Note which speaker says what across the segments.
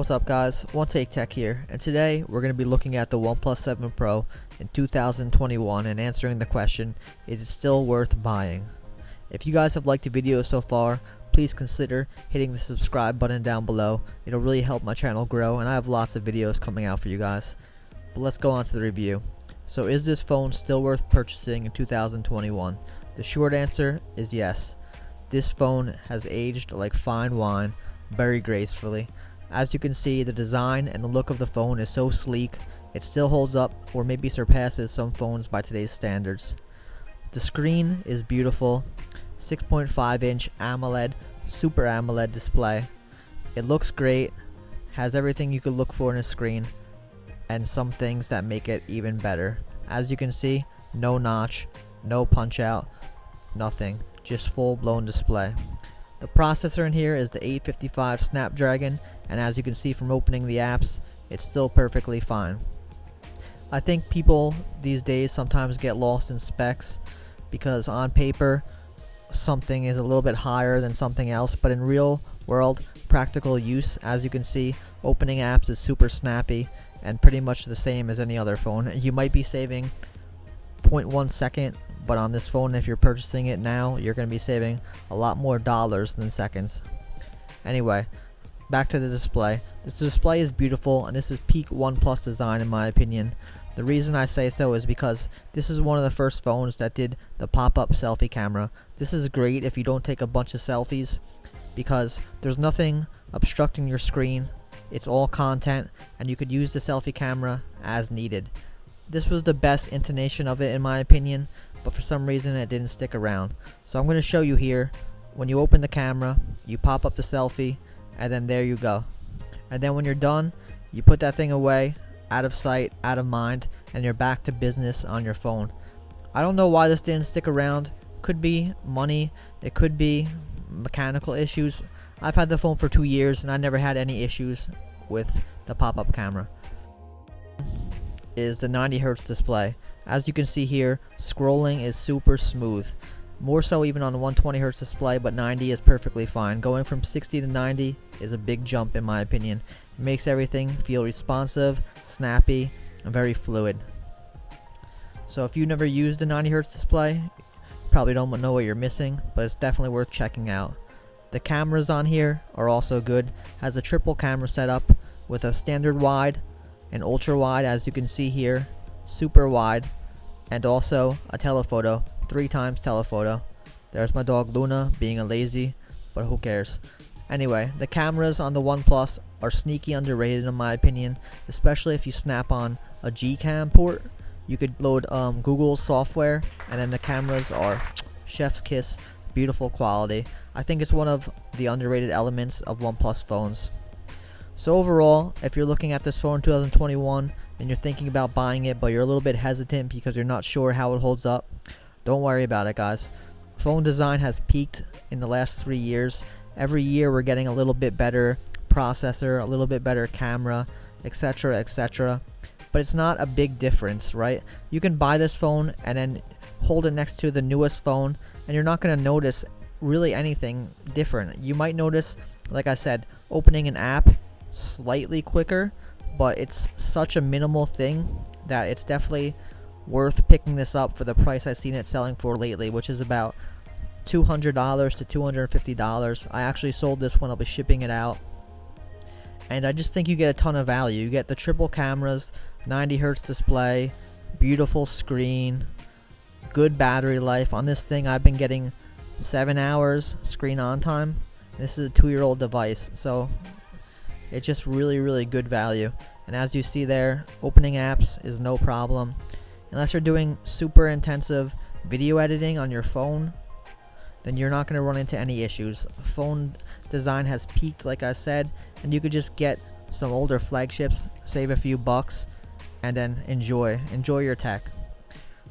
Speaker 1: What's up guys, One Take Tech here, and today we're going to be looking at the OnePlus 7 Pro in 2021 and answering the question, is it still worth buying? If you guys have liked the video so far, please consider hitting the subscribe button down below. It'll really help my channel grow, and I have lots of videos coming out for you guys. But let's go on to the review. So is this phone still worth purchasing in 2021? The short answer is yes. This phone has aged like fine wine, very gracefully. As you can see, the design and the look of the phone is so sleek, it still holds up or maybe surpasses some phones by today's standards. The screen is beautiful, 6.5 inch AMOLED, Super AMOLED display. It looks great, has everything you could look for in a screen, and some things that make it even better. As you can see, no notch, no punch out, nothing, just full blown display. The processor in here is the 855 Snapdragon, and as you can see from opening the apps, it's still perfectly fine. I think people these days sometimes get lost in specs because on paper something is a little bit higher than something else, but in real world practical use, as you can see, opening apps is super snappy and pretty much the same as any other phone. You might be saving 0.1 second, but on this phone, if you're purchasing it now, you're going to be saving a lot more dollars than seconds. Anyway, back to the display. This display is beautiful, and this is peak OnePlus design in my opinion. The reason I say so is because this is one of the first phones that did the pop-up selfie camera. This is great if you don't take a bunch of selfies because there's nothing obstructing your screen. It's all content, and you could use the selfie camera as needed. This was the best intonation of it in my opinion, but for some reason it didn't stick around. So I'm going to show you here. When you open the camera, you pop up the selfie, and then there you go. And then when you're done, you put that thing away, out of sight, out of mind, and you're back to business on your phone. I don't know why this didn't stick around. Could be money, it could be mechanical issues. I've had the phone for 2 years and I never had any issues with the pop-up camera. Is the 90 Hz display. As you can see here, scrolling is super smooth. More so even on the 120 Hz display, but 90 is perfectly fine. Going from 60 to 90 is a big jump in my opinion. It makes everything feel responsive, snappy, and very fluid. So if you've never used a 90 Hz display, you probably don't know what you're missing, but it's definitely worth checking out. The cameras on here are also good. Has a triple camera setup with a standard wide, an ultra wide, as you can see here, super wide, and also a telephoto, 3 times telephoto. There's my dog Luna being a lazy, but who cares. Anyway, the cameras on the OnePlus are sneaky underrated in my opinion, especially if you snap on a Gcam port. You could load Google software, and then the cameras are chef's kiss, beautiful quality. I think it's one of the underrated elements of OnePlus phones. So overall, if you're looking at this phone in 2021 and you're thinking about buying it, but you're a little bit hesitant because you're not sure how it holds up, don't worry about it guys. Phone design has peaked in the last 3 years. Every year we're getting a little bit better processor, a little bit better camera, etc, etc. But it's not a big difference, right? You can buy this phone and then hold it next to the newest phone and you're not going to notice really anything different. You might notice, like I said, opening an app slightly quicker, but it's such a minimal thing that it's definitely worth picking this up for the price I've seen it selling for lately, which is about $200 to $250. I actually sold this when I'll be shipping it out, and I just think you get a ton of value. You get the triple cameras, 90 Hz display, beautiful screen, good battery life. On this thing I've been getting 7 hours screen on time. This is a 2-year-old device, so it's just really good value. And as you see there, opening apps is no problem. Unless you're doing super intensive video editing on your phone, then you're not going to run into any issues. Phone design has peaked, like I said, and you could just get some older flagships, save a few bucks, and then enjoy your tech.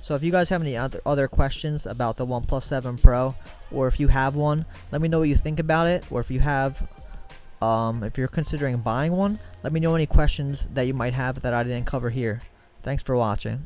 Speaker 1: So if you guys have any other questions about the OnePlus 7 Pro, or if you have one, let me know what you think about it. Or if you have if you're considering buying one, let me know any questions that you might have that I didn't cover here. Thanks for watching.